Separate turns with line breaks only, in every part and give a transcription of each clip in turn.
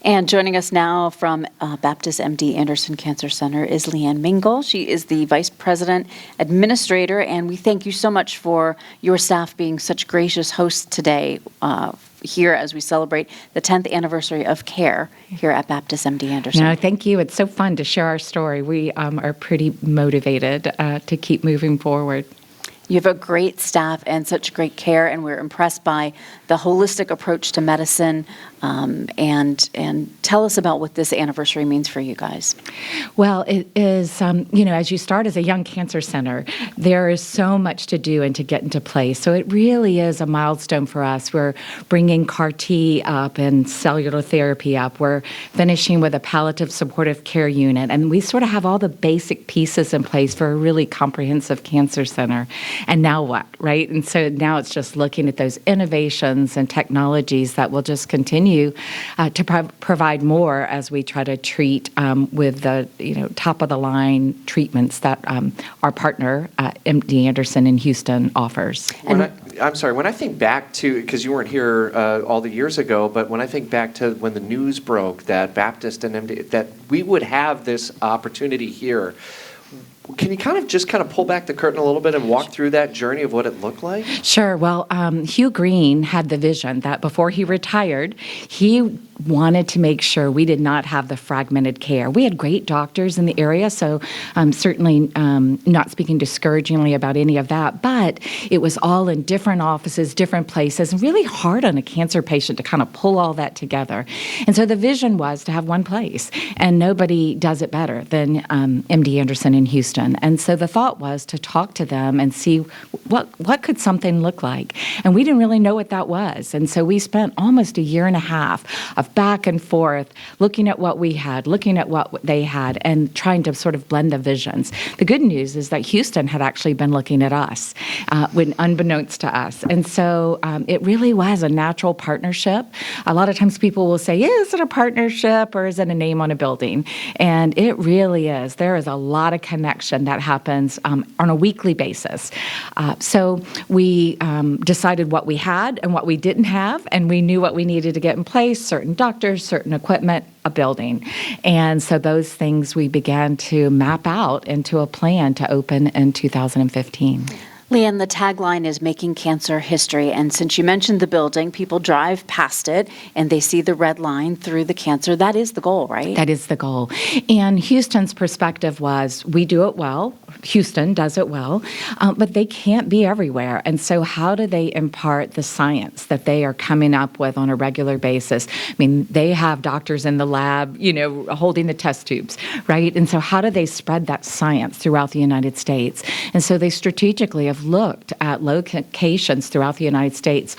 And joining us now from Baptist MD Anderson Cancer Center is LeeAnn Mengel. She is the Vice President Administrator, and we thank you so much for your staff being such gracious hosts today here as we celebrate the 10th anniversary of CARE here at Baptist MD Anderson.
No, thank you. It's so fun to share our story. We are pretty motivated to keep moving forward.
You have a great staff and such great care, and we're impressed by the holistic approach to medicine. And tell us about what this anniversary means for you guys.
Well, it is, as you start as a young cancer center, there is so much to do and to get into place. So it really is a milestone for us. We're bringing CAR T up and cellular therapy up. We're finishing with a palliative supportive care unit. And we sort of have all the basic pieces in place for a really comprehensive cancer center. And now what, right? And so now it's just looking at those innovations and technologies that will just continue to provide more as we try to treat with the top of the line treatments that our partner MD Anderson in Houston offers.
I'm sorry, when I think back to, because you weren't here all the years ago, but when I think back to when the news broke that Baptist and MD, that we would have this opportunity here, can you kind of pull back the curtain a little bit and walk through that journey of what it looked like?
Sure. Well, Hugh Green had the vision that before he retired, he wanted to make sure we did not have the fragmented care. We had great doctors in the area, so I'm certainly not speaking discouragingly about any of that, but it was all in different offices, different places, and really hard on a cancer patient to kind of pull all that together. And so the vision was to have one place, and nobody does it better than MD Anderson in Houston. And so the thought was to talk to them and see what could something look like. And we didn't really know what that was. And so we spent almost a year and a half of back and forth, looking at what we had, looking at what they had, and trying to sort of blend the visions. The good news is that Houston had actually been looking at us, when unbeknownst to us. And so it really was a natural partnership. A lot of times people will say, is it a partnership or is it a name on a building? And it really is. There is a lot of connection that happens on a weekly basis. So we decided what we had and what we didn't have, and we knew what we needed to get in place, certain doctors, certain equipment, a building. And so those things we began to map out into a plan to open in 2015.
LeeAnn, the tagline is Making Cancer History, and since you mentioned the building, people drive past it and they see the red line through the cancer. That is the goal, right?
That is the goal. And Houston's perspective was, we do it well, Houston does it well, but they can't be everywhere. And so how do they impart the science that they are coming up with on a regular basis? I mean, they have doctors in the lab, holding the test tubes, right? And so how do they spread that science throughout the United States? And so they strategically have looked at locations throughout the United States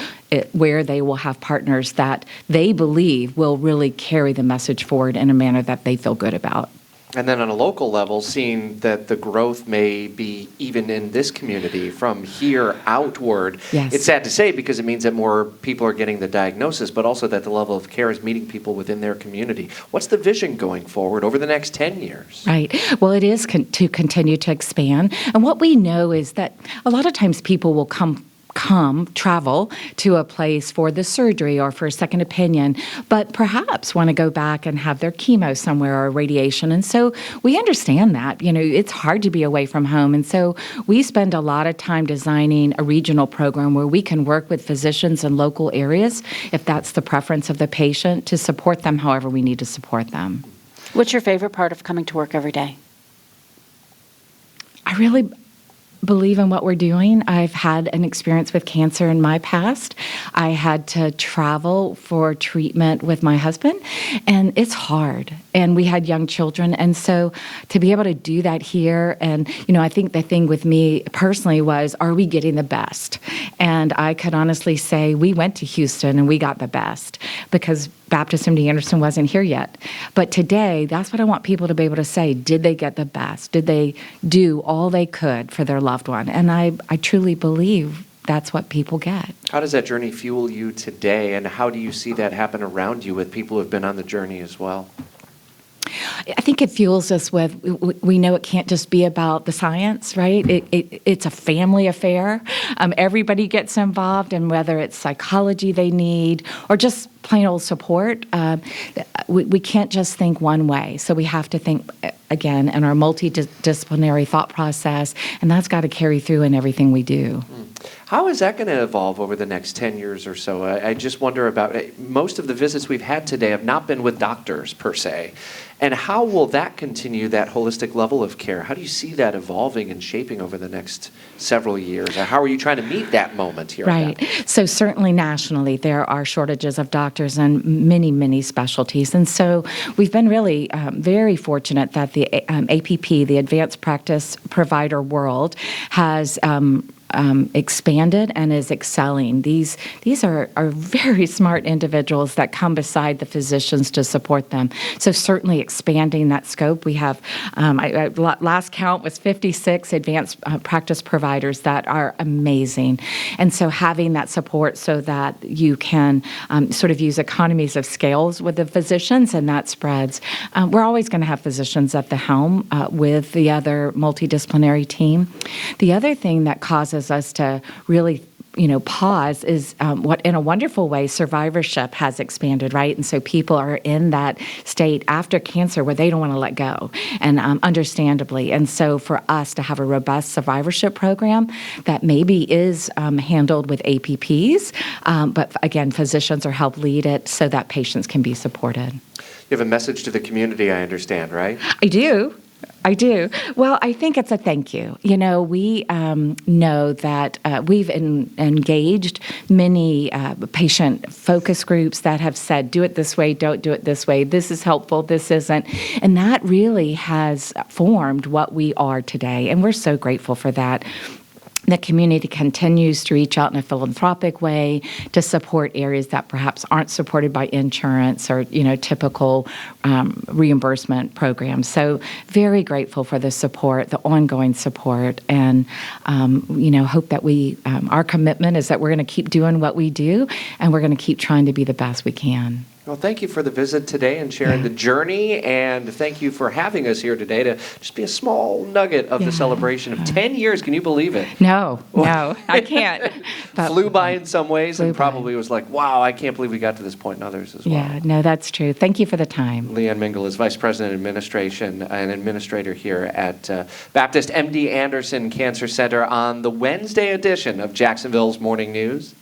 where they will have partners that they believe will really carry the message forward in a manner that they feel good about.
And then on a local level, seeing that the growth may be even in this community from here outward.
Yes.
It's sad to say because it means that more people are getting the diagnosis, but also that the level of care is meeting people within their community. What's the vision going forward over the next 10 years?
Right. Well, it is to continue to expand. And what we know is that a lot of times people will travel to a place for the surgery or for a second opinion, but perhaps want to go back and have their chemo somewhere or radiation. And so we understand that, it's hard to be away from home. And so we spend a lot of time designing a regional program where we can work with physicians in local areas, if that's the preference of the patient, to support them however we need to support them.
What's your favorite part of coming to work every day?
I really believe in what we're doing. I've had an experience with cancer in my past. I had to travel for treatment with my husband, and it's hard. And we had young children, and so to be able to do that here, and I think the thing with me personally was, are we getting the best? And I could honestly say we went to Houston and we got the best because Baptist MD Anderson wasn't here yet. But today, that's what I want people to be able to say. Did they get the best? Did they do all they could for their loved one? And I truly believe that's what people get.
How does that journey fuel you today, and how do you see that happen around you with people who have been on the journey as well?
I think it fuels us with, we know it can't just be about the science, right? It's a family affair. Everybody gets involved, and whether it's psychology they need or just plain old support, we can't just think one way. So we have to think, again, in our multidisciplinary thought process, and that's got to carry through in everything we do.
How is that going to evolve over the next 10 years or so? I just wonder about most of the visits we've had today have not been with doctors per se. And how will that continue, that holistic level of care? How do you see that evolving and shaping over the next several years? Or how are you trying to meet that moment here?
Right. So certainly nationally, there are shortages of doctors in many, many specialties. And so we've been really very fortunate that the APP, the Advanced Practice Provider World, has expanded and is excelling. These are very smart individuals that come beside the physicians to support them. So certainly expanding that scope. We have, last count was 56 advanced practice providers that are amazing. And so having that support so that you can sort of use economies of scales with the physicians, and that spreads. We're always going to have physicians at the helm with the other multidisciplinary team. The other thing that causes us to really pause is what, in a wonderful way, survivorship has expanded, right? And so people are in that state after cancer where they don't want to let go, and understandably. And so for us to have a robust survivorship program that maybe is handled with APPs, but again, physicians are helped lead it so that patients can be supported.
You have a message to the community, I understand, right?
I do. Well, I think it's a thank you. We know that we've engaged many patient focus groups that have said, do it this way, don't do it this way, this is helpful, this isn't. And that really has formed what we are today. And we're so grateful for that. The community continues to reach out in a philanthropic way to support areas that perhaps aren't supported by insurance or, typical reimbursement programs. So very grateful for the support, the ongoing support, and, hope that our commitment is that we're going to keep doing what we do, and we're going to keep trying to be the best we can.
Well, thank you for the visit today and sharing the journey, and thank you for having us here today to just be a small nugget of the celebration of 10 years. Can you believe it?
No, I can't. But
flew by in some ways, and probably was like, wow, I can't believe we got to this point in others as well.
Yeah, no, that's true. Thank you for the time.
LeeAnn Mengel is Vice President of Administration and Administrator here at Baptist MD Anderson Cancer Center on the Wednesday edition of Jacksonville's Morning News.